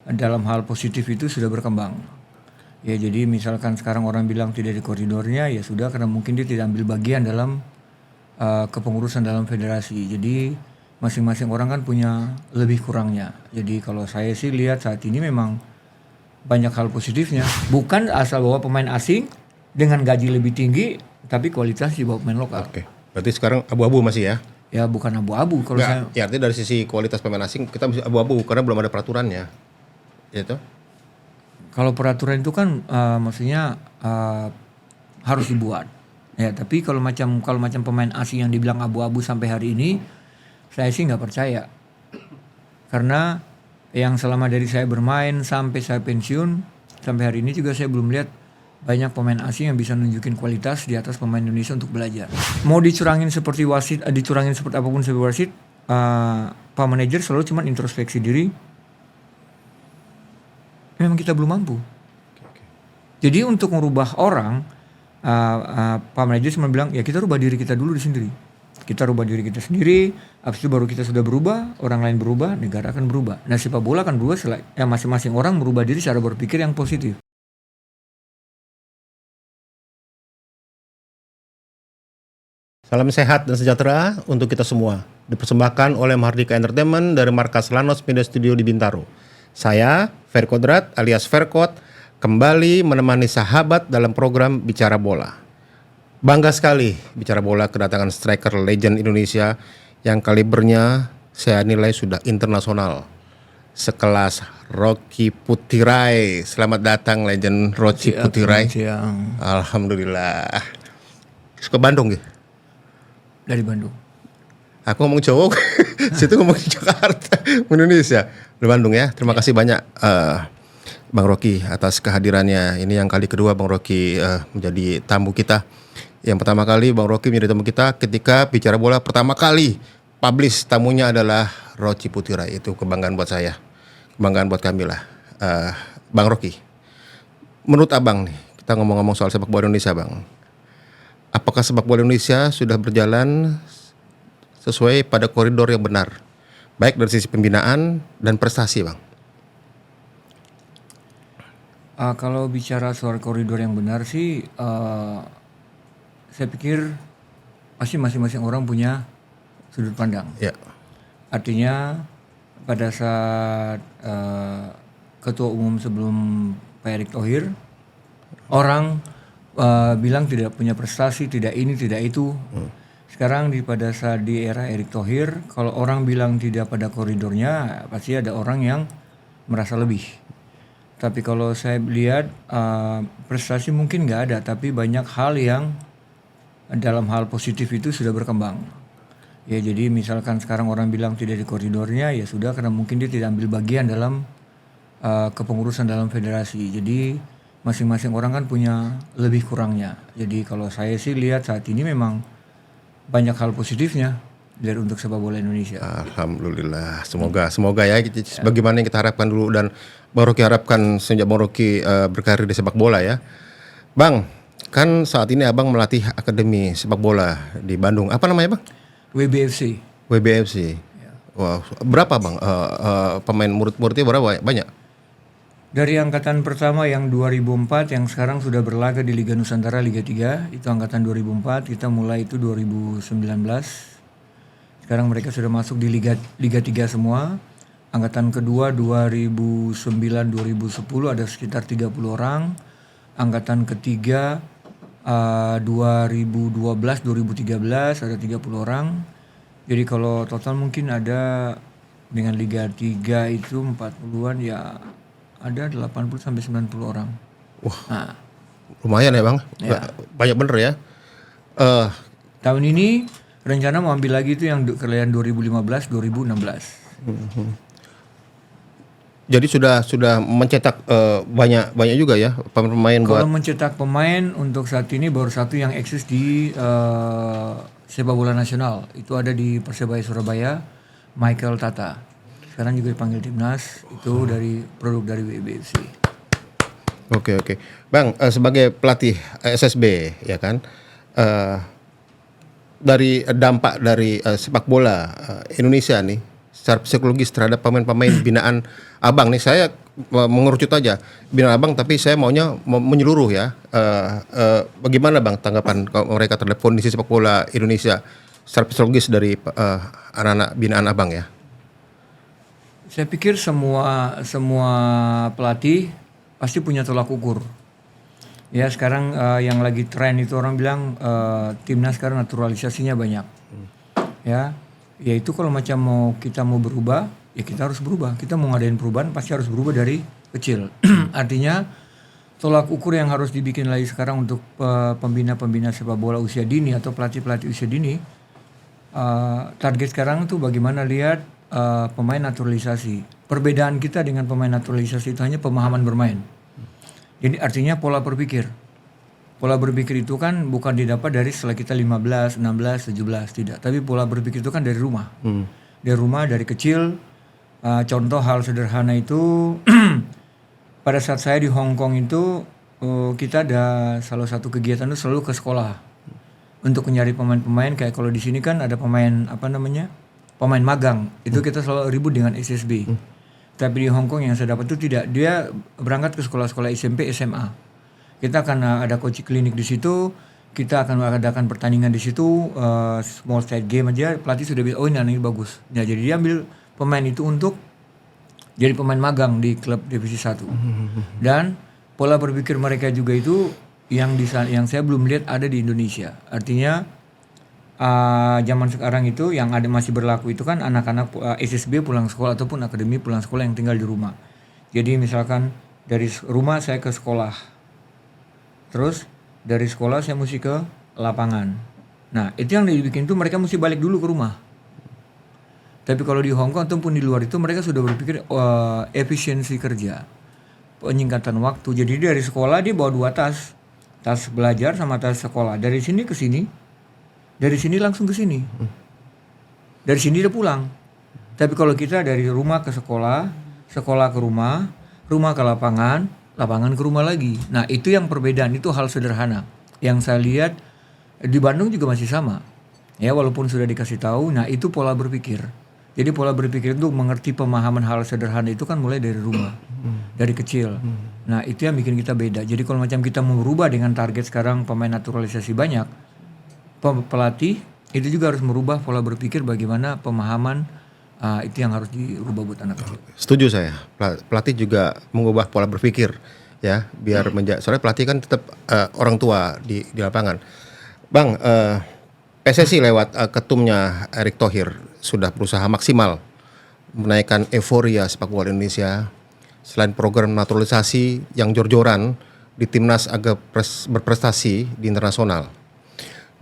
dalam hal positif itu sudah berkembang. Ya jadi misalkan sekarang orang bilang tidak di koridornya, ya sudah karena mungkin dia tidak ambil bagian dalam kepengurusan dalam federasi. Jadi masing-masing orang kan punya lebih kurangnya. Jadi kalau saya sih lihat saat ini memang banyak hal positifnya. Bukan asal bawa pemain asing dengan gaji lebih tinggi, tapi kualitas dibawa pemain lokal. Oke. Berarti sekarang abu-abu masih ya? Ya bukan abu-abu kalau saya. Ya artinya dari sisi kualitas pemain asing kita masih abu-abu karena belum ada peraturannya. Gitu. Kalau peraturan itu kan maksudnya harus dibuat. Ya, tapi kalau macam pemain asing yang dibilang abu-abu sampai hari ini, saya sih nggak percaya. Karena yang selama dari saya bermain sampai saya pensiun, sampai hari ini juga saya belum lihat banyak pemain asing yang bisa nunjukin kualitas di atas pemain Indonesia untuk belajar. Mau dicurangin seperti wasit, dicurangin seperti apapun sebagai wasit, Pak manajer selalu cuma introspeksi diri. Memang kita belum mampu. Jadi untuk merubah orang, Pak manajer cuma bilang, ya kita rubah diri kita dulu di sendiri. Kita rubah diri kita sendiri, habis itu baru kita sudah berubah, orang lain berubah, negara akan berubah. Nah sepak bola akan berubah masing-masing orang merubah diri secara berpikir yang positif. Salam sehat dan sejahtera untuk kita semua. Dipersembahkan oleh Mahardika Entertainment dari markas Lanos Media Studio di Bintaro. Saya, Ferry Kodrat alias Ferkot, kembali menemani sahabat dalam program Bicara Bola. Bangga sekali Bicara Bola kedatangan striker legend Indonesia yang kalibernya saya nilai sudah internasional. Sekelas Rocky Putirai. Selamat datang legend Rocky Putirai. Alhamdulillah. Suka Bandung ya? Dari Bandung. Aku ngomong Jawa, situ ngomong Jakarta, Indonesia. Dari Bandung ya. Terima kasih banyak Bang Rocky atas kehadirannya. Ini yang kali kedua Bang Rocky menjadi tamu kita. Yang pertama kali Bang Rocky menjadi tamu kita ketika Bicara Bola pertama kali publish tamunya adalah Rocky Putirai. Itu kebanggaan buat saya, kebanggaan buat kami lah. Bang Rocky, menurut Abang nih, kita ngomong-ngomong soal sepak bola Indonesia Bang. Apakah sepak bola Indonesia sudah berjalan sesuai pada koridor yang benar, baik dari sisi pembinaan dan prestasi, Bang? Kalau bicara soal koridor yang benar sih, saya pikir pasti masing-masing orang punya sudut pandang. Ya. Artinya pada saat ketua umum sebelum Pak Erick Thohir, orang bilang tidak punya prestasi, tidak ini, tidak itu. Sekarang pada saat di era Erick Thohir, kalau orang bilang tidak pada koridornya, pasti ada orang yang merasa lebih. Tapi kalau saya lihat prestasi mungkin nggak ada, tapi banyak hal yang dalam hal positif itu sudah berkembang. Ya jadi misalkan sekarang orang bilang tidak di koridornya, ya sudah karena mungkin dia tidak ambil bagian dalam kepengurusan dalam federasi. Jadi masing-masing orang kan punya lebih kurangnya. Jadi kalau saya sih lihat saat ini memang banyak hal positifnya dari untuk sepak bola Indonesia. Alhamdulillah. Semoga ya bagaimana yang kita harapkan dulu dan Bang Rocky harapkan sejak Bang Rocky berkarir di sepak bola ya. Bang, kan saat ini Abang melatih akademi sepak bola di Bandung. Apa namanya Bang? WBFC. WBFC. Ya. Wah, berapa Bang pemain murid-muridnya berapa banyak? Dari angkatan pertama yang 2004 yang sekarang sudah berlaga di Liga Nusantara Liga 3, itu angkatan 2004, kita mulai itu 2019. Sekarang mereka sudah masuk di Liga 3 semua. Angkatan kedua 2009-2010 ada sekitar 30 orang. Angkatan ketiga 2012-2013 ada 30 orang. Jadi kalau total mungkin ada dengan Liga 3 itu 40-an ya ada 80 sampai 90 orang. Wah. Nah, lumayan ya, Bang. Ya. Banyak bener ya. Tahun ini rencana mau ambil lagi itu yang kalian 2015-2016. Jadi sudah mencetak banyak juga ya pemain buat. Kalau mencetak pemain untuk saat ini baru satu yang eksis di sepak bola nasional. Itu ada di Persebaya Surabaya, Michael Tata. Sekarang juga dipanggil timnas, itu dari produk dari WBFC. Oke. Bang, sebagai pelatih SSB ya kan, dari dampak dari sepak bola Indonesia nih secara psikologis terhadap pemain-pemain binaan Abang nih, saya mengerucut aja Binaan Abang, tapi saya maunya menyeluruh ya. Bagaimana Bang tanggapan mereka terhadap kondisi sepak bola Indonesia secara psikologis dari anak-anak binaan Abang ya? Saya pikir semua pelatih pasti punya tolak ukur. Ya sekarang yang lagi tren itu orang bilang timnas sekarang naturalisasinya banyak. Ya, yaitu kalau macam kita mau berubah, ya kita harus berubah. Kita mau ngadain perubahan pasti harus berubah dari kecil. Artinya tolak ukur yang harus dibikin lagi sekarang untuk pembina-pembina sepak bola usia dini atau pelatih-pelatih usia dini. Target sekarang tuh bagaimana lihat pemain naturalisasi. Perbedaan kita dengan pemain naturalisasi itu hanya pemahaman bermain. Jadi artinya pola berpikir. Pola berpikir itu kan bukan didapat dari setelah kita 15, 16, 17, tidak. Tapi pola berpikir itu kan dari rumah. Dari rumah, dari kecil. Contoh hal sederhana itu, pada saat saya di Hong Kong itu, kita ada salah satu kegiatan itu selalu ke sekolah. Untuk mencari pemain-pemain, kayak kalau di sini kan ada pemain, pemain magang. Itu kita selalu ribut dengan SSB. Tapi di Hong Kong yang saya dapat itu tidak. Dia berangkat ke sekolah-sekolah SMP, SMA. Kita akan ada coaching klinik di situ, kita akan mengadakan pertandingan di situ, small side game aja, pelatih sudah bilang, oh ini bagus. Ya, jadi dia ambil pemain itu untuk jadi pemain magang di klub divisi 1. Dan pola berpikir mereka juga itu yang saya belum lihat ada di Indonesia. Artinya zaman sekarang itu yang ada masih berlaku itu kan anak-anak SSB pulang sekolah ataupun akademi pulang sekolah yang tinggal di rumah. Jadi misalkan dari rumah saya ke sekolah. Terus dari sekolah saya mesti ke lapangan. Nah itu yang dibikin itu mereka mesti balik dulu ke rumah. Tapi kalau di Hong Kong ataupun di luar itu mereka sudah berpikir efisiensi kerja, penyingkatan waktu. Jadi dari sekolah dia bawa 2 tas, tas belajar sama tas sekolah. Dari sini ke sini, dari sini langsung ke sini. Dari sini dia pulang. Tapi kalau kita dari rumah ke sekolah, sekolah ke rumah, rumah ke lapangan, lapangan ke rumah lagi. Nah itu yang perbedaan, itu hal sederhana. Yang saya lihat di Bandung juga masih sama. Ya walaupun sudah dikasih tahu, nah itu pola berpikir. Jadi pola berpikir itu mengerti pemahaman hal sederhana itu kan mulai dari rumah, dari kecil. Nah itu yang bikin kita beda. Jadi kalau macam kita mau merubah dengan target sekarang pemain naturalisasi banyak, pelatih itu juga harus merubah pola berpikir bagaimana pemahaman itu yang harus dirubah buat anak kecil. Setuju saya. Pelatih juga mengubah pola berpikir ya, biar soalnya pelatih kan tetap orang tua di lapangan. Bang, PSSI lewat ketumnya Erick Thohir sudah berusaha maksimal menaikkan euforia sepak bola Indonesia. Selain program naturalisasi yang jor-joran di timnas agar berprestasi di internasional,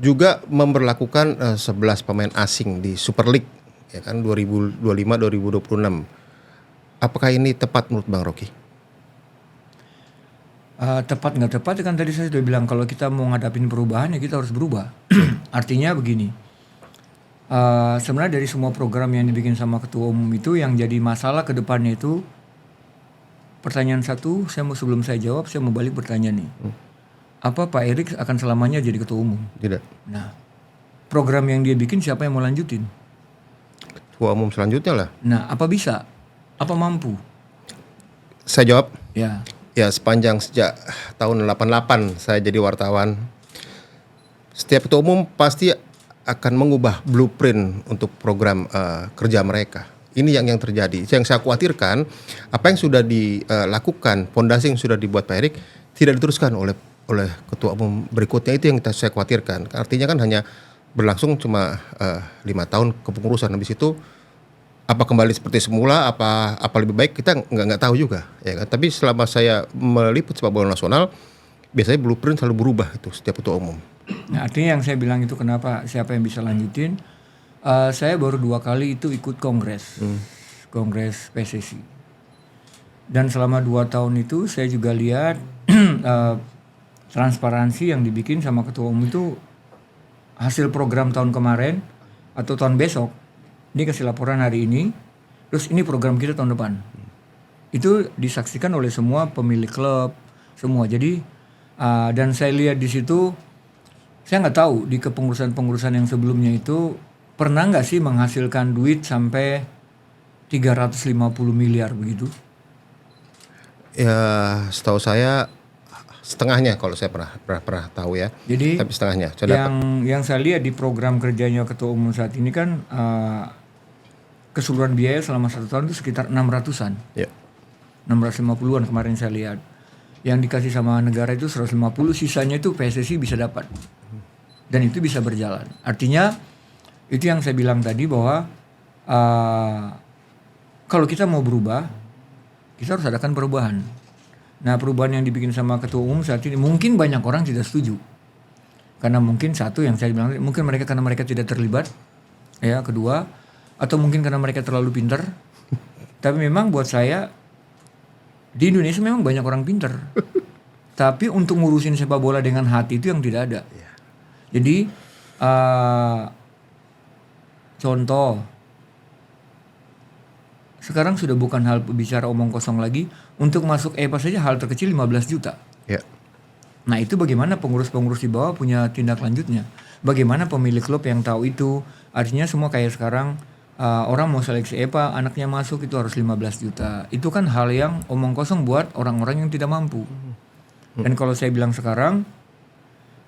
juga memberlakukan 11 pemain asing di Super League ya kan 2025-2026. Apakah ini tepat menurut Bang Rocky? Tepat nggak tepat kan tadi saya sudah bilang kalau kita mau ngadapin perubahan ya kita harus berubah. Artinya begini, sebenarnya dari semua program yang dibikin sama ketua umum itu yang jadi masalah ke depannya itu, pertanyaan satu sebelum saya jawab saya mau balik bertanya nih, apa Pak Erick akan selamanya jadi ketua umum? Tidak. Nah program yang dia bikin siapa yang mau lanjutin? Ketua umum selanjutnya lah. Nah apa bisa? Apa mampu? Saya jawab. Ya. Ya sepanjang sejak tahun 88 saya jadi wartawan, setiap ketua umum pasti akan mengubah blueprint untuk program kerja mereka. Ini yang terjadi. Yang saya khawatirkan apa yang sudah dilakukan, fondasi yang sudah dibuat Pak Erick tidak diteruskan oleh ketua umum berikutnya. Itu yang saya khawatirkan. Artinya kan hanya berlangsung cuma 5 tahun kepengurusan, habis itu apa kembali seperti semula, apa lebih baik kita nggak tahu juga ya kan. Tapi selama saya meliput sepak bola nasional, biasanya blueprint selalu berubah itu setiap ketua umum. Nah artinya yang saya bilang itu kenapa siapa yang bisa lanjutin, saya baru 2 kali itu ikut kongres PSSI, dan selama 2 tahun itu saya juga lihat transparansi yang dibikin sama ketua umum itu, hasil program tahun kemarin atau tahun besok ini kasih laporan hari ini, terus ini program kita tahun depan. Itu disaksikan oleh semua pemilik klub, semua. Jadi dan saya lihat di situ, saya nggak tahu di kepengurusan yang sebelumnya itu pernah nggak sih menghasilkan duit sampai 350 miliar begitu. Ya, setahu saya setengahnya kalau saya pernah tahu ya. Jadi Tapi setengahnya. Saya dapat. yang saya lihat di program kerjanya Ketua Umum saat ini kan keseluruhan biaya selama 1 tahun itu sekitar 600-an. Ya. 650-an kemarin saya lihat. Yang dikasih sama negara itu 150, sisanya itu PSSI bisa dapat. Dan itu bisa berjalan. Artinya itu yang saya bilang tadi bahwa kalau kita mau berubah, kita harus adakan perubahan. Nah, perubahan yang dibikin sama Ketua Umum saat ini mungkin banyak orang tidak setuju. Karena mungkin satu yang saya bilang, mungkin karena mereka tidak terlibat. Ya, kedua, atau mungkin karena mereka terlalu pintar. Tapi memang buat saya di Indonesia memang banyak orang pintar. Tapi untuk ngurusin sepak bola dengan hati itu yang tidak ada. Jadi contoh, sekarang sudah bukan hal bicara omong kosong lagi. Untuk masuk EPA saja hal terkecil 15 juta. Ya. Nah itu bagaimana pengurus-pengurus di bawah punya tindak lanjutnya? Bagaimana pemilik klub yang tahu itu? Artinya semua kayak sekarang orang mau seleksi EPA, anaknya masuk itu harus 15 juta. Itu kan hal yang omong kosong buat orang-orang yang tidak mampu. Dan kalau saya bilang sekarang,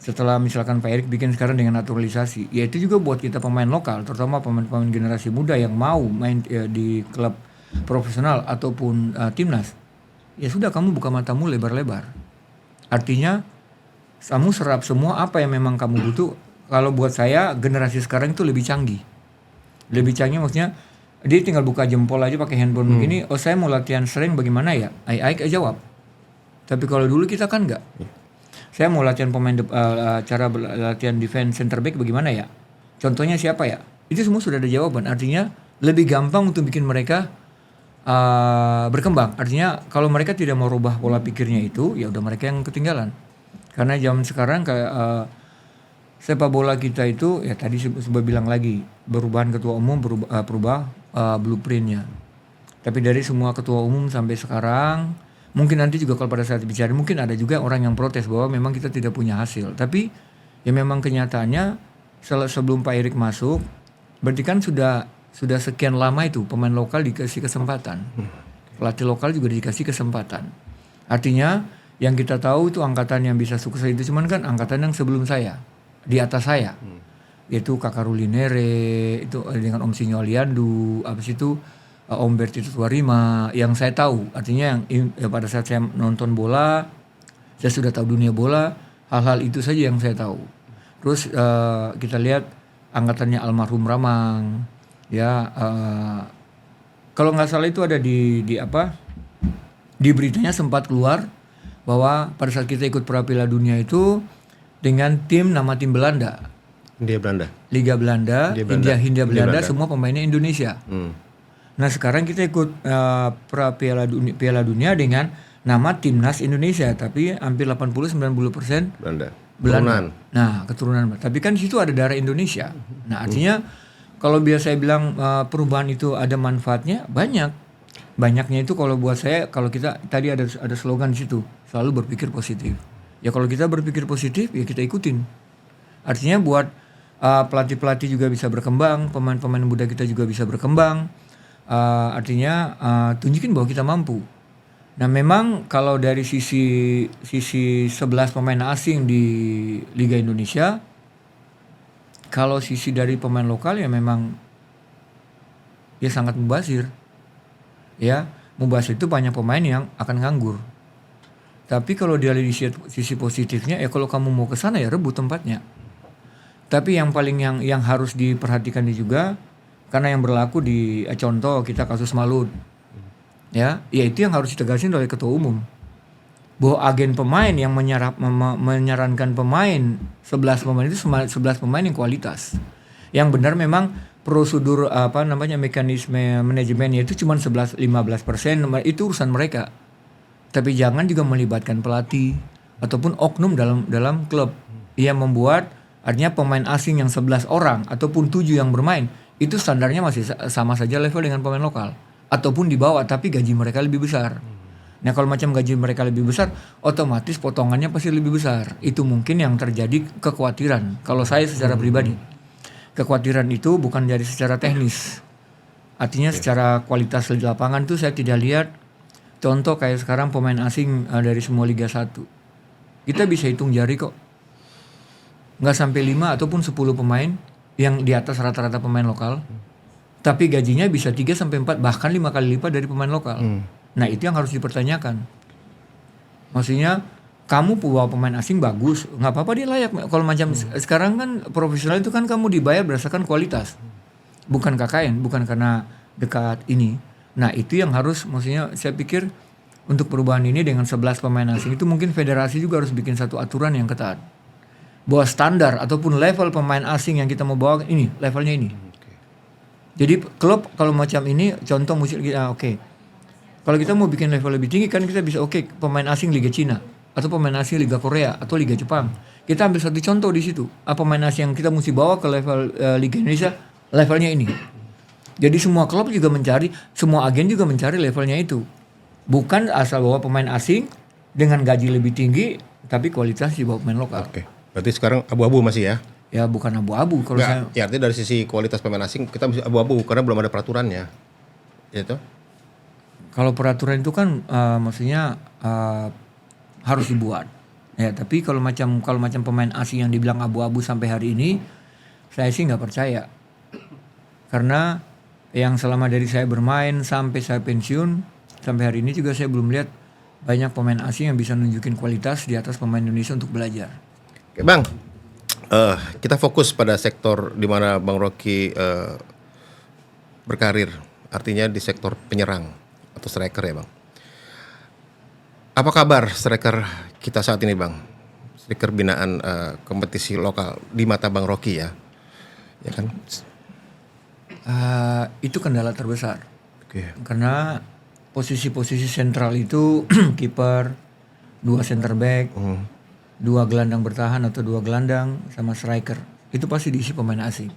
setelah misalkan Pak Erik bikin sekarang dengan naturalisasi, ya itu juga buat kita pemain lokal, terutama pemain-pemain generasi muda yang mau main di klub profesional ataupun timnas. Ya sudah, kamu buka matamu lebar-lebar. Artinya kamu serap semua apa yang memang kamu butuh. Kalau buat saya generasi sekarang itu lebih canggih. Lebih canggih maksudnya dia tinggal buka jempol aja pakai handphone begini. Oh saya mau latihan sering bagaimana ya? Aik jawab. Tapi kalau dulu kita kan enggak. Saya mau latihan cara latihan defense center back bagaimana ya? Contohnya siapa ya? Itu semua sudah ada jawaban. Artinya lebih gampang untuk bikin mereka berkembang. Artinya kalau mereka tidak mau rubah pola pikirnya itu, ya udah mereka yang ketinggalan. Karena zaman sekarang kayak sepak bola kita itu ya tadi sudah bilang lagi, perubahan ketua umum berubah blueprintnya. Tapi dari semua ketua umum sampai sekarang, mungkin nanti juga kalau pada saat bicara mungkin ada juga orang yang protes bahwa memang kita tidak punya hasil. Tapi ya memang kenyataannya sebelum Pak Erik masuk, berarti kan sudah sekian lama itu pemain lokal dikasih kesempatan. Pelatih lokal juga dikasih kesempatan. Artinya yang kita tahu itu angkatan yang bisa sukses itu cuman kan angkatan yang sebelum saya, di atas saya. Yaitu Kakak Rulinere, itu dengan Om Sinyo Aliandu, habis itu Om Berti Tuarima, yang saya tahu. Artinya yang pada saat saya nonton bola, saya sudah tahu dunia bola, hal-hal itu saja yang saya tahu. Terus kita lihat angkatannya almarhum Ramang. Ya, kalau nggak salah itu ada di beritanya sempat keluar bahwa pada saat kita ikut Piala Dunia itu dengan nama tim Belanda, Liga Belanda, Hindia Belanda, semua pemainnya Indonesia. Nah sekarang kita ikut Piala Dunia dengan nama timnas Indonesia, tapi hampir 80-90% Belanda. Nah keturunan. Tapi kan di situ ada darah Indonesia. Nah artinya kalau biasa saya bilang perubahan itu ada manfaatnya, banyaknya itu kalau buat saya, kalau kita tadi ada slogan di situ, selalu berpikir positif. Ya kalau kita berpikir positif ya kita ikutin. Artinya buat pelatih-pelatih juga bisa berkembang, pemain-pemain muda kita juga bisa berkembang. Artinya tunjukin bahwa kita mampu. Nah memang kalau dari sisi 11 pemain asing di Liga Indonesia, kalau sisi dari pemain lokal ya memang ya sangat mubazir. Ya, mubazir itu banyak pemain yang akan nganggur. Tapi kalau dari sisi positifnya ya kalau kamu mau ke sana ya rebut tempatnya. Tapi yang paling yang harus diperhatikan juga karena yang berlaku di contoh kita kasus Malut. Ya itu yang harus ditegasin oleh ketua umum. Bahwa agen pemain yang menyarankan pemain 11 pemain itu 11 pemain yang kualitas. Yang benar memang prosedur mekanisme manajemennya itu cuma 11-15%, itu urusan mereka. Tapi jangan juga melibatkan pelatih ataupun oknum dalam klub yang membuat artinya pemain asing yang 11 orang ataupun 7 yang bermain itu standarnya masih sama saja level dengan pemain lokal ataupun di bawah tapi gaji mereka lebih besar. Nah kalau macam gaji mereka lebih besar, otomatis potongannya pasti lebih besar. Itu mungkin yang terjadi kekhawatiran. Kalau saya secara pribadi, kekhawatiran itu bukan dari secara teknis. Artinya secara kualitas di lapangan itu saya tidak lihat Contoh kayak sekarang pemain asing dari semua Liga 1. Kita bisa hitung jari kok. Nggak sampai 5 ataupun 10 pemain yang di atas rata-rata pemain lokal. Tapi gajinya bisa 3 sampai 4 bahkan 5 kali lipat dari pemain lokal. Nah, itu yang harus dipertanyakan. Maksudnya kamu bawa pemain asing bagus, nggak apa-apa dia layak. Kalau macam sekarang kan profesional itu kan kamu dibayar berdasarkan kualitas. Bukan KKN, bukan karena dekat ini. Nah, itu yang harus, maksudnya saya pikir untuk perubahan ini dengan 11 pemain asing itu mungkin federasi juga harus bikin satu aturan yang ketat. Bahwa standar ataupun level pemain asing yang kita mau bawa ini, levelnya ini. Jadi klub kalau macam ini contoh musik oke. Kalau kita mau bikin level lebih tinggi kan kita bisa pemain asing Liga Cina atau pemain asing Liga Korea atau Liga Jepang. Kita ambil satu contoh di situ. Pemain asing yang kita mesti bawa ke level Liga Indonesia levelnya ini. Jadi semua klub juga mencari, semua agen juga mencari levelnya itu. Bukan asal bawa pemain asing dengan gaji lebih tinggi tapi kualitas di bawah pemain lokal. Oke. Berarti sekarang abu-abu masih ya? Ya bukan abu-abu kalau saya. Ya artinya dari sisi kualitas pemain asing kita masih abu-abu karena belum ada peraturannya. Gitu. Kalau peraturan itu kan maksudnya harus dibuat. Ya, tapi kalau macam pemain asing yang dibilang abu-abu sampai hari ini, saya sih nggak percaya. Karena yang selama dari saya bermain sampai saya pensiun, sampai hari ini juga saya belum lihat banyak pemain asing yang bisa nunjukin kualitas di atas pemain Indonesia untuk belajar. Oke, Bang. Kita fokus pada sektor di mana Bang Rocky berkarir, artinya di sektor penyerang atau striker ya, Bang. Apa kabar striker kita saat ini, Bang? Striker binaan kompetisi lokal di mata Bang Rocky ya, ya kan? Itu kendala terbesar. Oke. Karena posisi-posisi sentral itu kiper, 2 center back, 2 gelandang bertahan atau 2 gelandang sama striker. Itu pasti diisi pemain asing.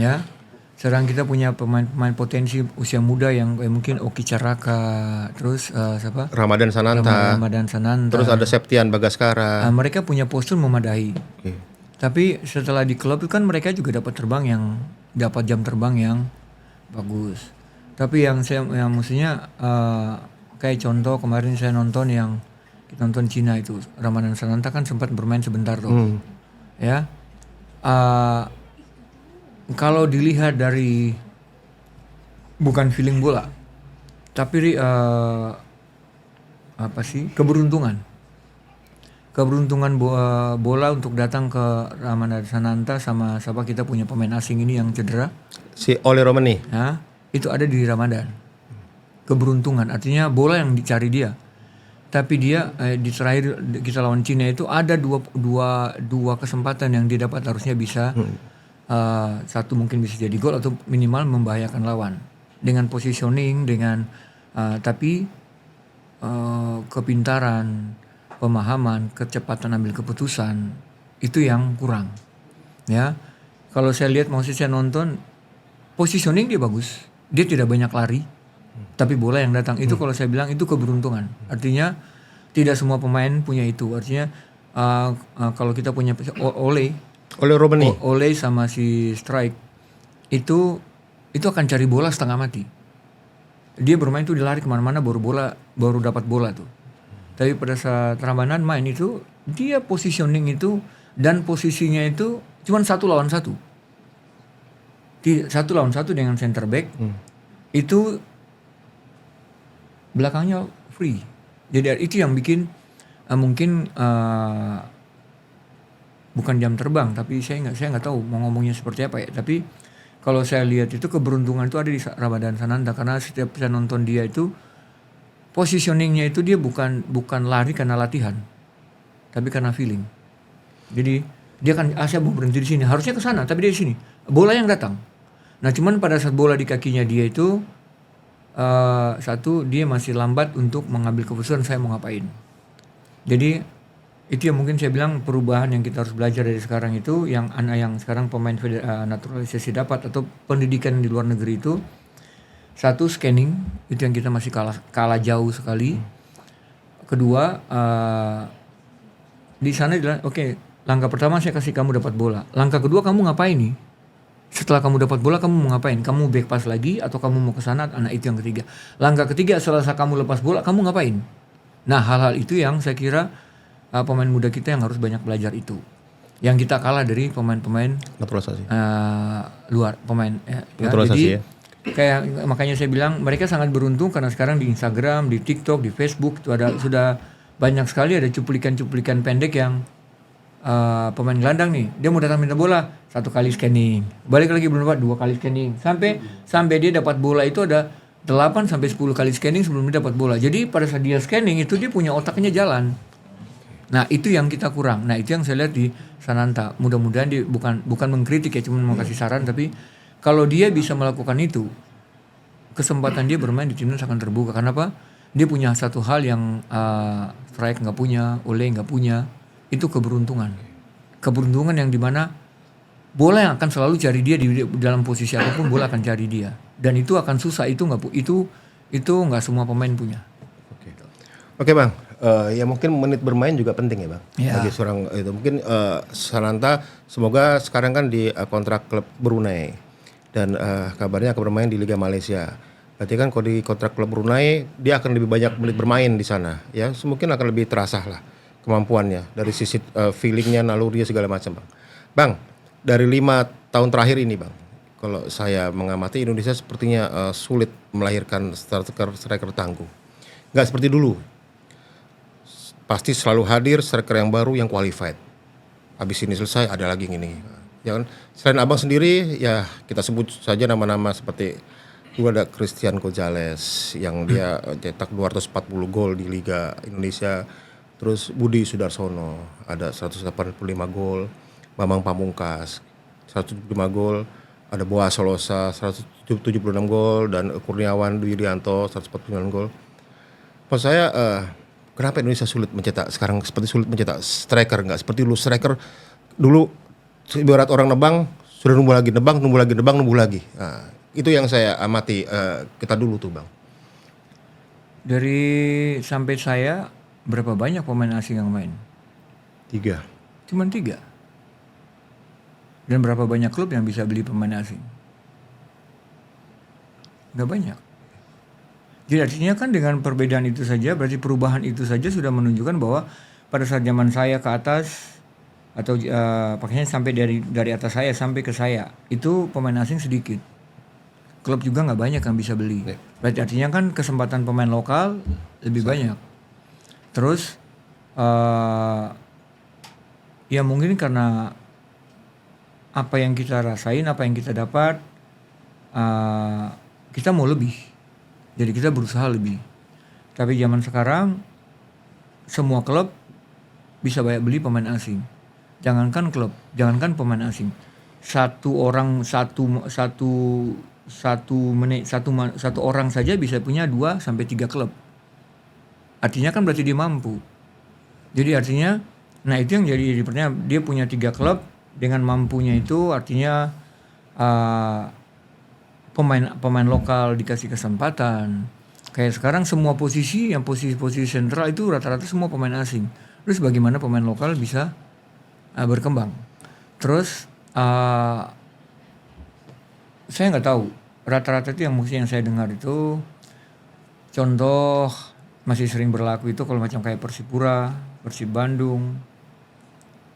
Ya. Sekarang kita punya pemain potensi usia muda yang mungkin Oki Caraka, terus siapa? Ramadan Sananta. Ramadan Sananta. Terus ada Septian Bagaskara. Mereka punya postur memadai. Oke. Tapi setelah di klub itu kan mereka juga dapat jam terbang yang bagus. Tapi yang maksudnya kayak contoh kemarin saya nonton kita nonton Cina itu Ramadan Sananta kan sempat bermain sebentar tuh. Ya. Kalau dilihat dari bukan feeling bola, tapi keberuntungan bola untuk datang ke Ramadan Sananta sama siapa kita punya pemain asing ini yang cedera. Si Ole Romani. Ya, itu ada di Ramadan. Keberuntungan artinya bola yang dicari dia. Tapi dia di terakhir kita lawan Cina itu ada dua kesempatan yang dia dapat harusnya bisa. Satu mungkin bisa jadi gol atau minimal membahayakan lawan dengan positioning tapi kepintaran, pemahaman, kecepatan ambil keputusan itu yang kurang. Ya, kalau saya lihat maksudnya saya nonton positioning dia bagus, dia tidak banyak lari, tapi bola yang datang itu kalau saya bilang itu keberuntungan. Artinya tidak semua pemain punya itu. Artinya kalau kita punya Ole Romani. Ole sama si Strike itu akan cari bola setengah mati. Dia bermain tuh dilari kemana-mana baru dapat bola tuh. Tapi pada saat Ramadan main itu dia positioning itu dan posisinya itu cuma 1 lawan 1. 1 lawan 1 dengan center back itu belakangnya free. Jadi itu yang bikin mungkin bukan jam terbang, tapi saya nggak tahu mau ngomongnya seperti apa ya. Tapi kalau saya lihat itu keberuntungan itu ada di Ramadan Sananta karena setiap saya nonton dia itu positioningnya itu dia bukan lari karena latihan, tapi karena feeling. Jadi dia kan saya mau berhenti di sini, harusnya ke sana, tapi dia di sini. Bola yang datang. Nah cuman pada saat bola di kakinya dia itu satu dia masih lambat untuk mengambil keputusan saya mau ngapain. Jadi itu yang mungkin saya bilang perubahan yang kita harus belajar dari sekarang itu yang sekarang pemain naturalisasi dapat atau pendidikan di luar negeri itu. Satu, scanning itu yang kita masih kalah jauh sekali. Kedua, di sana langkah pertama saya kasih kamu dapat bola. Langkah kedua kamu ngapain nih? Setelah kamu dapat bola, kamu mau ngapain? Kamu back pass lagi atau kamu mau ke sana? Nah, itu yang ketiga. Langkah ketiga setelah kamu lepas bola, kamu ngapain? Nah, hal-hal itu yang saya kira pemain muda kita yang harus banyak belajar itu. Yang kita kalah dari pemain-pemain Naturalisasi. luar, pemain ya. Naturalisasi Jadi ya. kayak makanya saya bilang mereka sangat beruntung karena sekarang di Instagram, di TikTok, di Facebook itu ada sudah banyak sekali ada cuplikan-cuplikan pendek yang pemain gelandang nih, dia mau datang minta bola, 1 kali scanning, balik lagi belum dapat, 2 kali scanning, sampai dia dapat bola itu ada 8 sampai 10 kali scanning sebelum dia dapat bola. Jadi pada saat dia scanning itu dia punya otaknya jalan. Nah, itu yang kita kurang. Nah, itu yang saya lihat di Sananta. Mudah-mudahan dia bukan mengkritik ya, cuma mau kasih saran, tapi kalau dia bisa melakukan itu, kesempatan dia bermain di timnas akan terbuka. Kenapa? Dia punya satu hal yang Strike nggak punya, Ole nggak punya, itu keberuntungan. Keberuntungan yang dimana bola yang akan selalu cari dia di dalam posisi apapun, bola akan cari dia. Dan itu akan susah. Itu nggak semua pemain punya. Oke Bang, ya mungkin menit bermain juga penting ya Bang. Ya. Bagi seorang itu mungkin Sananta semoga sekarang kan di kontrak klub Brunei dan kabarnya akan bermain di Liga Malaysia. Berarti kan kalau di kontrak klub Brunei dia akan lebih banyak menit bermain di sana, ya mungkin akan lebih terasa lah kemampuannya dari sisi feelingnya, nalurinya segala macam Bang. Bang, dari 5 tahun terakhir ini Bang, kalau saya mengamati Indonesia sepertinya sulit melahirkan striker tangguh. Nggak seperti dulu. Pasti selalu hadir striker yang baru yang qualified. Habis ini selesai ada lagi yang ini. Ya kan? Selain Abang sendiri ya kita sebut saja nama-nama seperti dulu ada Christian Gonzalez yang dia cetak 240 gol di Liga Indonesia. Terus Budi Sudarsono ada 185 gol. Bambang Pamungkas 175 gol. Ada Boas Solosa 176 gol dan Kurniawan Dwirianto 149 gol. Maksud saya kenapa Indonesia sulit mencetak sekarang seperti sulit mencetak striker, nggak seperti dulu striker dulu ibarat orang nebang sudah nunggu lagi. Nah, itu yang saya amati kita dulu tuh Bang. Dari sampai saya berapa banyak pemain asing yang main? 3. Cuman 3. Dan berapa banyak klub yang bisa beli pemain asing? Gak banyak. Jadi artinya kan dengan perbedaan itu saja, berarti perubahan itu saja sudah menunjukkan bahwa pada saat zaman saya ke atas atau pakainya sampai dari atas saya sampai ke saya itu pemain asing sedikit. Klub juga nggak banyak yang bisa beli. Berarti artinya kan kesempatan pemain lokal lebih banyak. Terus ya mungkin karena apa yang kita rasain, apa yang kita dapat, kita mau lebih. Jadi kita berusaha lebih. Tapi zaman sekarang semua klub bisa banyak beli pemain asing. Jangankan klub, jangankan pemain asing. Satu orang saja bisa punya 2 sampai 3 klub. Artinya kan berarti dia mampu. Jadi artinya, nah itu yang jadi pertanyaan, dia punya 3 klub dengan mampunya itu artinya pemain lokal dikasih kesempatan. Kayak sekarang semua posisi yang posisi sentral itu rata-rata semua pemain asing. Terus bagaimana pemain lokal bisa berkembang? Terus saya nggak tahu. Rata-rata itu yang saya dengar itu contoh masih sering berlaku itu kalau macam kayak Persipura, Persib Bandung,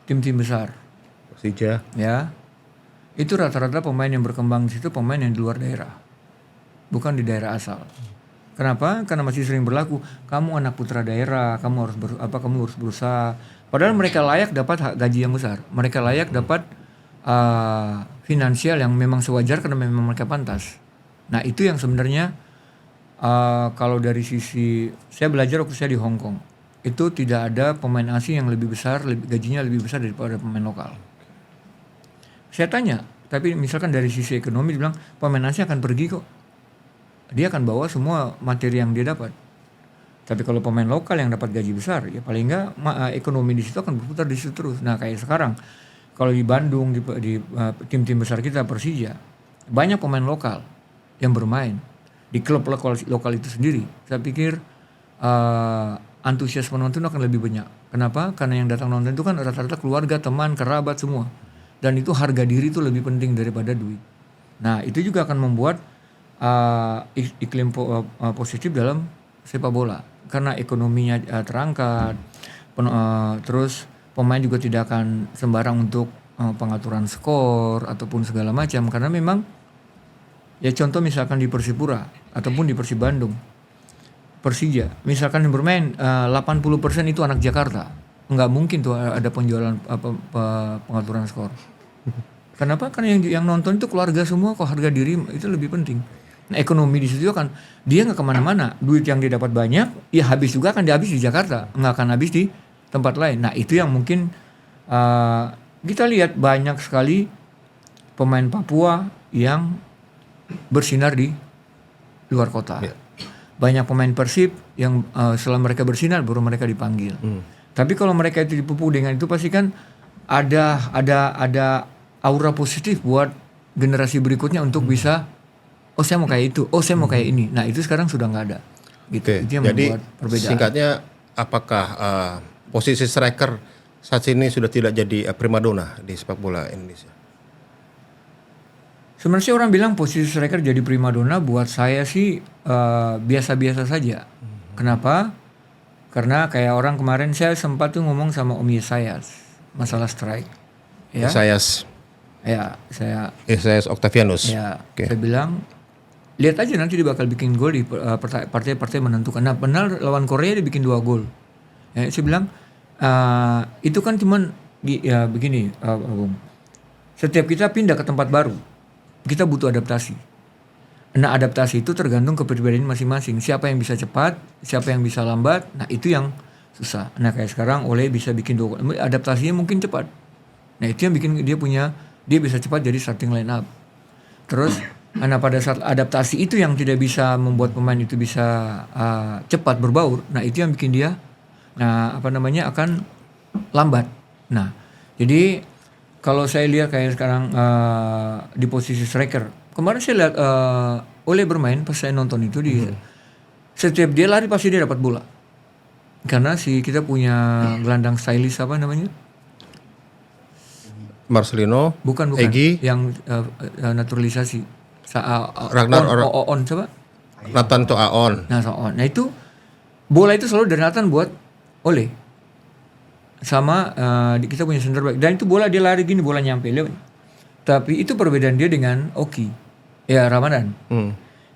tim-tim besar. Persija. Ya. Itu rata-rata pemain yang berkembang di situ pemain yang di luar daerah, bukan di daerah asal. Kenapa? Karena masih sering berlaku. Kamu anak putra daerah, kamu harus berusaha. Padahal mereka layak dapat gaji yang besar. Mereka layak dapat finansial yang memang sewajar karena memang mereka pantas. Nah itu yang sebenarnya kalau dari sisi saya belajar waktu saya di Hong Kong itu tidak ada pemain asing yang lebih besar, gajinya lebih besar daripada pemain lokal. Saya tanya, tapi misalkan dari sisi ekonomi dibilang pemain asing akan pergi kok. Dia akan bawa semua materi yang dia dapat. Tapi kalau pemain lokal yang dapat gaji besar, ya paling enggak ekonomi di situ akan berputar di situ terus. Nah kayak sekarang, kalau di Bandung di tim-tim besar kita Persija, banyak pemain lokal yang bermain di klub lokal itu sendiri. Saya pikir antusias penonton akan lebih banyak. Kenapa? Karena yang datang nonton itu kan rata-rata keluarga, teman, kerabat semua. dan itu harga diri itu lebih penting daripada duit. Nah itu juga akan membuat iklim positif dalam sepak bola karena ekonominya terangkat, terus pemain juga tidak akan sembarang untuk pengaturan skor ataupun segala macam karena memang ya contoh misalkan di Persipura ataupun di Persib Bandung, Persija, misalkan yang bermain 80% itu anak Jakarta, nggak mungkin tuh ada penjualan pengaturan skor. Kenapa? Karena yang nonton itu keluarga semua, kok harga diri itu lebih penting. Nah ekonomi di situ kan dia nggak kemana-mana, duit yang dia dapat banyak, ya habis juga akan dihabis di Jakarta, nggak akan habis di tempat lain. Nah itu yang mungkin kita lihat banyak sekali pemain Papua yang bersinar di luar kota. Yeah. Banyak pemain Persib yang setelah mereka bersinar baru mereka dipanggil. Tapi kalau mereka itu dipupuk dengan itu pasti kan ada aura positif buat generasi berikutnya untuk bisa saya mau kayak itu, saya mau kayak ini. Nah itu sekarang sudah nggak ada. Gitu. Okay. Itu yang jadi membuat perbedaan. Singkatnya apakah posisi striker saat ini sudah tidak jadi primadona di sepak bola Indonesia? Sebenarnya orang bilang posisi striker jadi primadona, buat saya sih biasa-biasa saja. Kenapa? Karena kayak orang kemarin saya sempat tuh ngomong sama Om Yesayas masalah strike. Ya. Yesayas. Ya, Yesayas Octavianus. Ya, okay. Saya bilang lihat aja nanti dia bakal bikin gol di partai-partai menentukan. Nah, benar lawan Korea dia bikin 2 gol. Ya, saya bilang itu kan cuman begini, Bung. Setiap kita pindah ke tempat baru, kita butuh adaptasi. Nah adaptasi itu tergantung kepribadian masing-masing. Siapa yang bisa cepat, siapa yang bisa lambat. Nah itu yang susah. Nah kayak sekarang Ole bisa bikin 2 gol. Adaptasinya mungkin cepat. Nah itu yang bikin dia bisa cepat jadi starting line up. Terus nah pada saat adaptasi itu yang tidak bisa membuat pemain itu bisa cepat berbaur. Nah itu yang bikin dia akan lambat. Nah jadi kalau saya lihat kayak sekarang di posisi striker, kemarin saya lihat Ole bermain pas saya nonton itu setiap dia lari pasti dia dapat bola. Karena kita punya gelandang stylish apa namanya? Marcelino. Bukan. Egy. Yang naturalisasi. Ragnar On coba? Nathan to Aon. Nah itu bola itu selalu dari Nathan buat Ole. Sama kita punya center back dan itu bola dia lari gini, bola nyampe lewat. Tapi itu perbedaan dia dengan Oki ya Ramadan.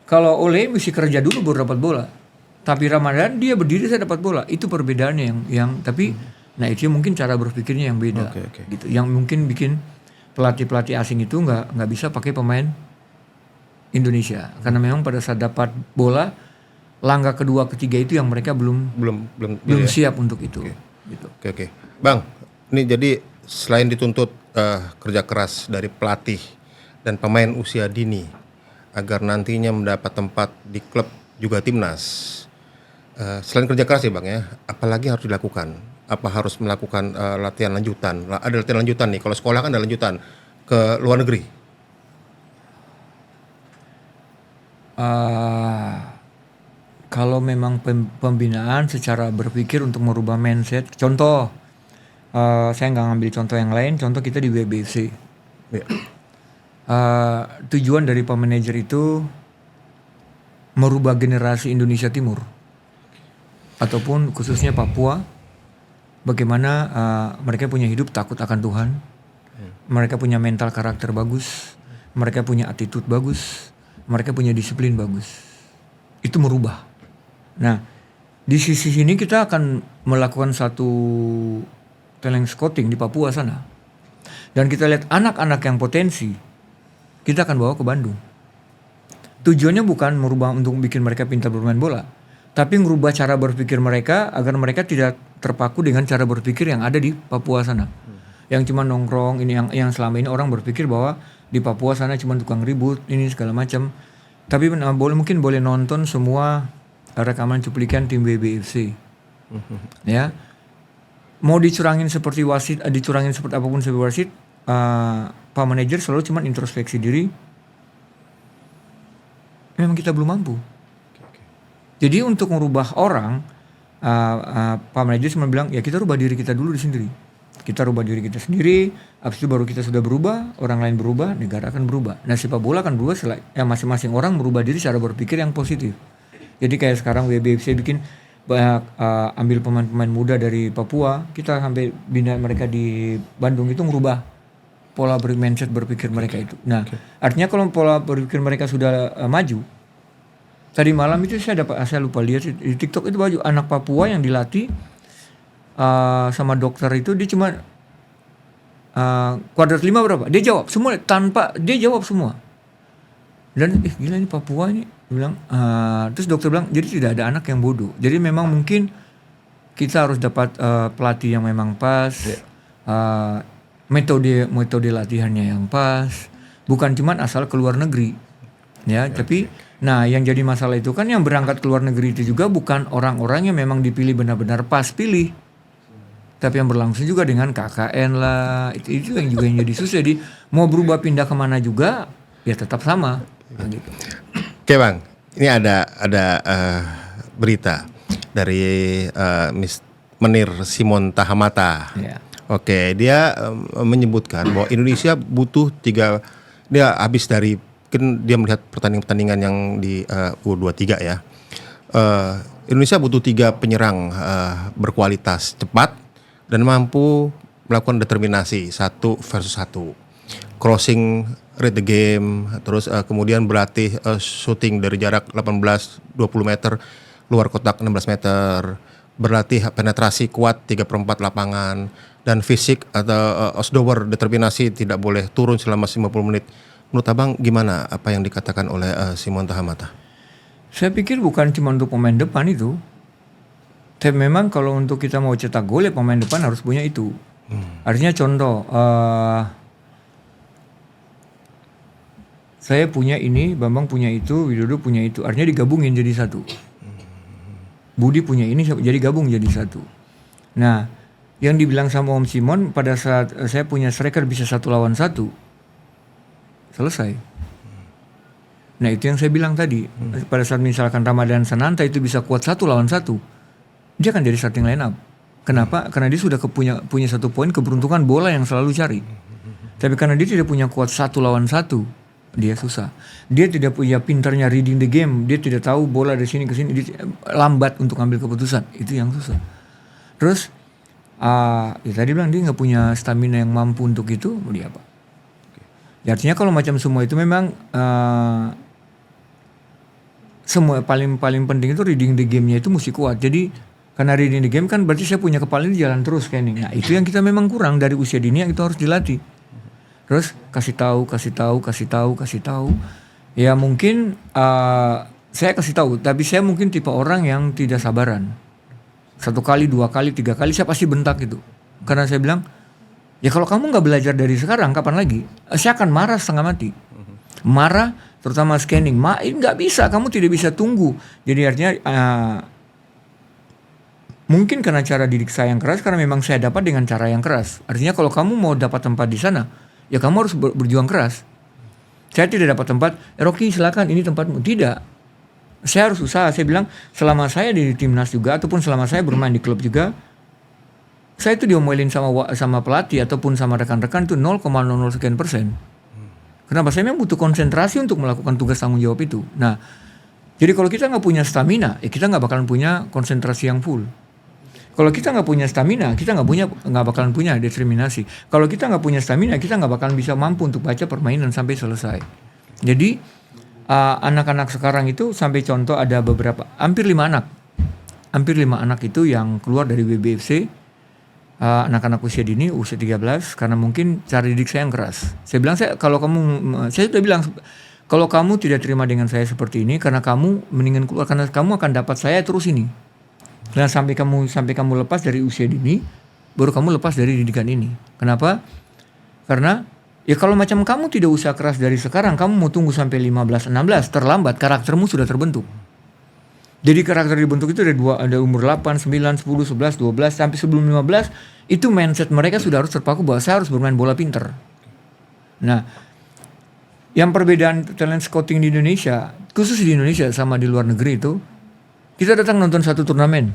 Kalau Ole mesti kerja dulu baru dapat bola, tapi Ramadan dia berdiri saya dapat bola. Itu perbedaannya yang tapi nah itu mungkin cara berpikirnya yang beda. Okay. Gitu yang mungkin bikin pelatih asing itu nggak bisa pakai pemain Indonesia karena memang pada saat dapat bola langkah kedua ketiga itu yang mereka belum siap untuk itu. Gitu. Oke. Bang, ini jadi selain dituntut kerja keras dari pelatih dan pemain usia dini agar nantinya mendapat tempat di klub juga timnas. Selain kerja keras ya Bang ya, apalagi harus dilakukan? Apa harus melakukan latihan lanjutan? Ada latihan lanjutan nih, kalau sekolah kan ada lanjutan ke luar negeri. Kalau memang pembinaan secara berpikir untuk merubah mindset, contoh saya nggak ngambil contoh yang lain, contoh kita di WBFC. Ya. Tujuan dari Pak Manajer itu merubah generasi Indonesia Timur ataupun khususnya Papua, bagaimana mereka punya hidup takut akan Tuhan, mereka punya mental karakter bagus, mereka punya attitude bagus, mereka punya disiplin bagus. Itu merubah. Nah, di sisi sini kita akan melakukan satu talent scouting di Papua sana. Dan kita lihat anak-anak yang potensi, kita akan bawa ke Bandung. Tujuannya bukan merubah untuk bikin mereka pintar bermain bola, tapi merubah cara berpikir mereka agar mereka tidak terpaku dengan cara berpikir yang ada di Papua sana. Yang cuma nongkrong, ini yang selama ini orang berpikir bahwa di Papua sana cuma tukang ribut, ini segala macam. Tapi mungkin boleh nonton semua rekaman cuplikan tim WBFC. Ya. Mau dicurangin seperti wasit, dicurangin seperti apapun sebagai wasit, Pak Manajer selalu cuma introspeksi diri. Memang kita belum mampu. Jadi untuk merubah orang, Pak Manajer cuma bilang, ya kita rubah diri kita dulu di sendiri. Kita rubah diri kita sendiri, habis itu baru kita sudah berubah, orang lain berubah, negara akan berubah. Nah sepak bola akan berubah setelah masing-masing orang merubah diri cara berpikir yang positif. Jadi kayak sekarang WBFC bikin banyak ambil pemain-pemain muda dari Papua, kita sampai bina mereka di Bandung itu merubah pola mindset berpikir mereka itu. Nah, artinya kalau pola berpikir mereka sudah maju. Tadi malam itu saya lupa lihat di TikTok itu baju anak Papua yang dilatih sama dokter itu dia cuma kuadrat 5 berapa? Dia jawab semua dia jawab semua. Dan gila ini Papua ini bilang terus dokter bilang jadi tidak ada anak yang bodoh. Jadi memang mungkin kita harus dapat pelatih yang memang pas, metode latihannya yang pas, bukan cuman asal keluar negeri. Ya, tapi nah yang jadi masalah itu kan yang berangkat keluar negeri itu juga bukan orang-orang yang memang dipilih benar-benar pas pilih. Tapi yang berlangsung juga dengan KKN lah, itu yang juga yang jadi susah. Jadi mau berubah pindah kemana juga ya tetap sama. Nah, gitu. Oke Bang, ini ada berita dari Menir Simon Tahamata. Ya. Oke, dia menyebutkan bahwa Indonesia butuh dia habis dari kan dia melihat pertandingan yang di U23 ya. Indonesia butuh 3 penyerang berkualitas, cepat dan mampu melakukan determinasi 1 versus 1. Crossing read the game, terus kemudian berlatih shooting dari jarak 18-20 meter, luar kotak 16 meter, berlatih penetrasi kuat 3/4 lapangan, dan fisik atau osdower determinasi tidak boleh turun selama 50 menit. Menurut Abang gimana apa yang dikatakan oleh Simon Tahamata? Saya pikir bukan cuma untuk pemain depan itu. Tapi memang kalau untuk kita mau cetak gol ya pemain depan harus punya itu. Artinya contoh, saya punya ini, Bambang punya itu, Widodo punya itu. Artinya digabungin jadi satu. Budi punya ini, jadi gabung jadi satu. Nah, yang dibilang sama Om Simon pada saat saya punya striker bisa 1 lawan 1, selesai. Nah itu yang saya bilang tadi. Pada saat misalkan Ramadan Sananta itu bisa kuat 1 lawan 1, dia akan jadi starting line up. Kenapa? Karena dia sudah punya 1 poin keberuntungan bola yang selalu cari. Tapi karena dia tidak punya kuat 1 lawan 1, dia susah. Dia tidak punya pintarnya reading the game. Dia tidak tahu bola dari sini ke sini. Dia lambat untuk ambil keputusan. Itu yang susah. Terus ya tadi bilang dia nggak punya stamina yang mampu untuk itu. Mau dia apa? Ya, artinya kalau macam semua itu memang semua paling penting itu reading the game-nya itu mesti kuat. Jadi karena reading the game kan berarti saya punya kepala ini jalan terus scanning. Nah itu yang kita memang kurang dari usia dini yang itu harus dilatih. Terus kasih tahu. Ya mungkin saya kasih tahu, tapi saya mungkin tipe orang yang tidak sabaran. 1 kali, 2 kali, 3 kali saya pasti bentak gitu. Karena saya bilang, ya kalau kamu nggak belajar dari sekarang, kapan lagi? Saya akan marah setengah mati. Marah, terutama scanning. Nggak bisa, kamu tidak bisa tunggu. Jadi artinya mungkin karena cara didik saya yang keras, karena memang saya dapat dengan cara yang keras. Artinya kalau kamu mau dapat tempat di sana, ya kamu harus berjuang keras. Saya tidak dapat tempat, Rocky silakan ini tempatmu. Tidak. Saya harus usaha. Saya bilang selama saya di timnas juga ataupun selama saya bermain di klub juga, saya itu diomelin sama pelatih ataupun sama rekan-rekan itu 0,00 sekian persen. Kenapa? Saya memang butuh konsentrasi untuk melakukan tugas tanggung jawab itu. Nah, jadi kalau kita nggak punya stamina, ya kita nggak bakalan punya konsentrasi yang full. Kalau kita nggak punya stamina, kita nggak bakalan punya determinasi. Kalau kita nggak punya stamina, kita nggak bakalan bisa mampu untuk baca permainan sampai selesai. Jadi anak-anak sekarang itu sampai contoh ada hampir 5 anak itu yang keluar dari WBFC, anak-anak usia dini, usia 13, karena mungkin cara didik saya yang keras. Saya bilang saya sudah bilang kalau kamu tidak terima dengan saya seperti ini, karena kamu mendingan keluar, karena kamu akan dapat saya terus ini. Dan sampai kamu lepas dari usia dini, baru kamu lepas dari didikan ini. Kenapa? Karena ya kalau macam kamu tidak usah keras dari sekarang, kamu mau tunggu sampai 15-16, terlambat, karaktermu sudah terbentuk. Jadi karakter dibentuk itu ada umur 8, 9, 10, 11, 12, sampai sebelum 15, itu mindset mereka sudah harus terpaku bahwa saya harus bermain bola pinter. Nah, yang perbedaan talent scouting di Indonesia, khusus di Indonesia sama di luar negeri itu, kita datang nonton satu turnamen.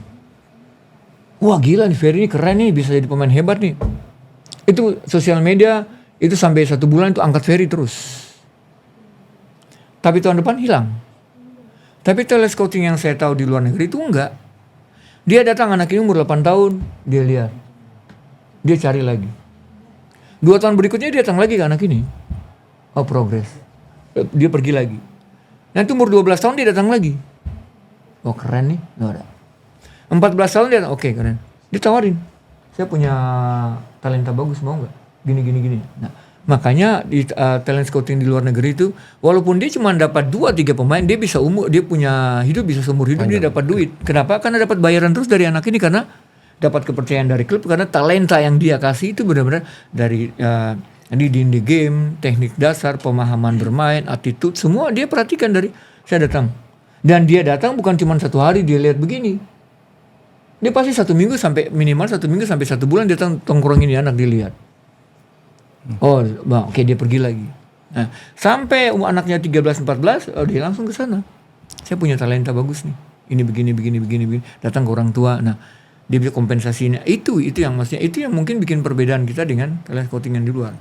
Wah gila nih Ferry ini keren nih, bisa jadi pemain hebat nih. Itu sosial media itu sampai 1 bulan itu angkat Ferry terus. Tapi tahun depan hilang. Tapi telescouting yang saya tahu di luar negeri itu enggak. Dia datang anak ini umur 8 tahun, dia lihat. Dia cari lagi. 2 tahun berikutnya dia datang lagi ke anak ini. Oh, progres. Dia pergi lagi. Nanti umur 12 tahun dia datang lagi. Oh, keren nih. Nggak ada. 14 tahun dia datang, oke, keren. Dia tawarin. Saya punya talenta bagus, mau nggak? Gini. Nah, makanya di talent scouting di luar negeri itu, walaupun dia cuma dapat 2-3 pemain, dia bisa dia punya hidup bisa seumur hidup, dia dapat duit. Kenapa? Karena dapat bayaran terus dari anak ini, karena dapat kepercayaan dari klub, karena talenta yang dia kasih itu benar-benar dari di game, teknik dasar, pemahaman bermain, attitude, semua dia perhatikan dari saya datang. Dan dia datang bukan cuma 1 hari dia lihat begini. Dia pasti 1 minggu sampai minimal 1 minggu sampai 1 bulan dia tongkrongin ini anak dilihat. Oh, bang, oke, dia pergi lagi. Nah, sampai anaknya 13-14, dia langsung ke sana. Saya punya talenta bagus nih. Ini begini. Datang ke orang tua. Nah, dia bisa kompensasinya. Itu yang maksudnya, itu yang mungkin bikin perbedaan kita dengan talent scouting yang di luar.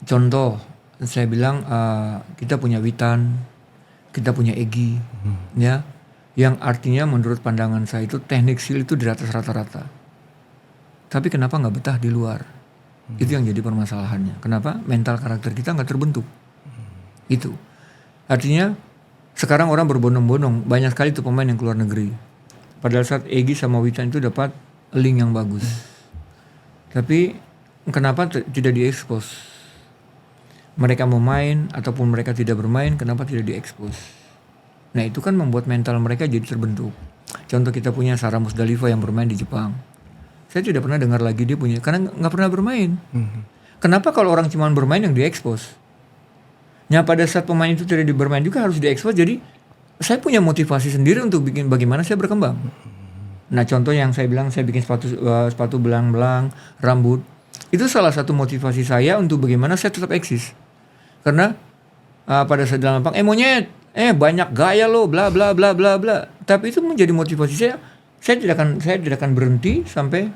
Contoh, saya bilang kita punya Witan, kita punya Egy, ya, yang artinya menurut pandangan saya itu teknik skill itu di atas rata-rata. Tapi kenapa nggak betah di luar? Itu yang jadi permasalahannya. Kenapa? Mental karakter kita nggak terbentuk. Itu. Artinya sekarang orang berbondong-bondong, banyak sekali tuh pemain yang keluar negeri. Pada saat Egy sama Witan itu dapat link yang bagus. Tapi kenapa tidak diekspos? Mereka mau main ataupun mereka tidak bermain, kenapa tidak diekspos? Nah, itu kan membuat mental mereka jadi terbentuk. Contoh kita punya Sarah Musdalifah yang bermain di Jepang. Saya tidak pernah dengar lagi dia punya, karena nggak pernah bermain. Kenapa kalau orang cuma bermain yang diekspos? Nah, pada saat pemain itu tidak bermain juga harus diekspos. Jadi saya punya motivasi sendiri untuk bikin bagaimana saya berkembang. Nah, contoh yang saya bilang, saya bikin sepatu belang-belang, rambut. Itu salah satu motivasi saya untuk bagaimana saya tetap eksis. Karena pada saat dalam lapang, monyet, banyak gaya lo, bla bla bla bla bla. Tapi itu menjadi motivasi saya. Saya tidak akan berhenti sampai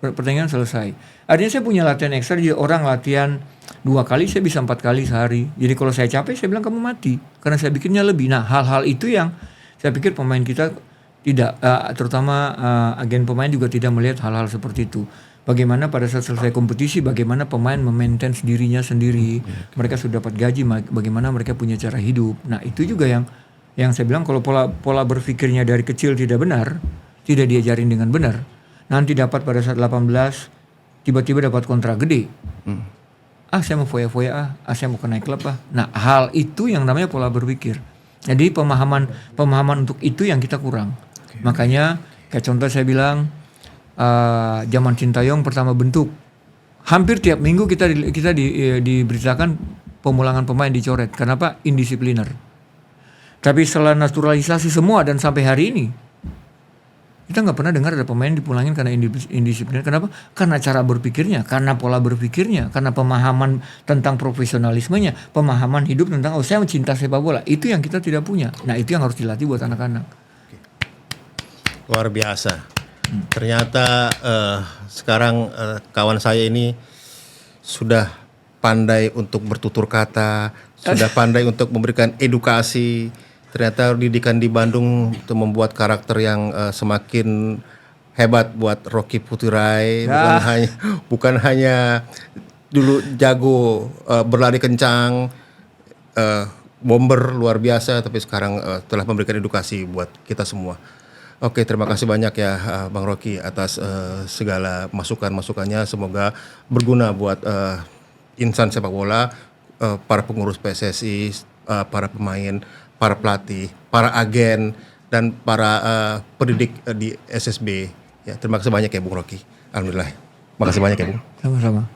pertandingan selesai. Artinya saya punya latihan ekstra. Jadi orang latihan 2 kali, saya bisa 4 kali sehari. Jadi kalau saya capek, saya bilang kamu mati, karena saya bikinnya lebih. Nah, hal-hal itu yang saya pikir pemain kita tidak, terutama agen pemain juga tidak melihat hal-hal seperti itu. Bagaimana pada saat selesai kompetisi, bagaimana pemain memaintain dirinya sendiri. Mereka sudah dapat gaji, bagaimana mereka punya cara hidup. Nah, itu juga yang saya bilang, kalau pola berpikirnya dari kecil tidak benar, tidak diajarin dengan benar, nanti dapat pada saat 18 tiba-tiba dapat kontrak gede. Saya mau foya-foya, saya mau ke naik klub . Nah, hal itu yang namanya pola berpikir. Jadi pemahaman untuk itu yang kita kurang. Makanya kayak contoh saya bilang, zaman Sintayong pertama bentuk, hampir tiap minggu kita diberitakan pemulangan pemain dicoret. Kenapa? Indisipliner. Tapi setelah naturalisasi semua dan sampai hari ini, kita nggak pernah dengar ada pemain dipulangin karena indisipliner. Kenapa? Karena cara berpikirnya, karena pola berpikirnya, karena pemahaman tentang profesionalismenya, pemahaman hidup tentang saya mencinta sepak bola. Itu yang kita tidak punya. Nah, itu yang harus dilatih buat anak-anak. Luar biasa. Ternyata sekarang kawan saya ini sudah pandai untuk bertutur kata, sudah pandai untuk memberikan edukasi. Ternyata didikan di Bandung untuk membuat karakter yang semakin hebat buat Rocky Putirai. Bukan hanya dulu jago berlari kencang, bomber luar biasa, tapi sekarang telah memberikan edukasi buat kita semua. Oke, terima kasih banyak ya Bang Rocky atas segala masukannya. Semoga berguna buat insan sepak bola, para pengurus PSSI, para pemain, para pelatih, para agen, dan para pendidik di SSB. Ya, terima kasih banyak ya Bung Rocky. Alhamdulillah. Terima kasih banyak ya Bung. Sama-sama.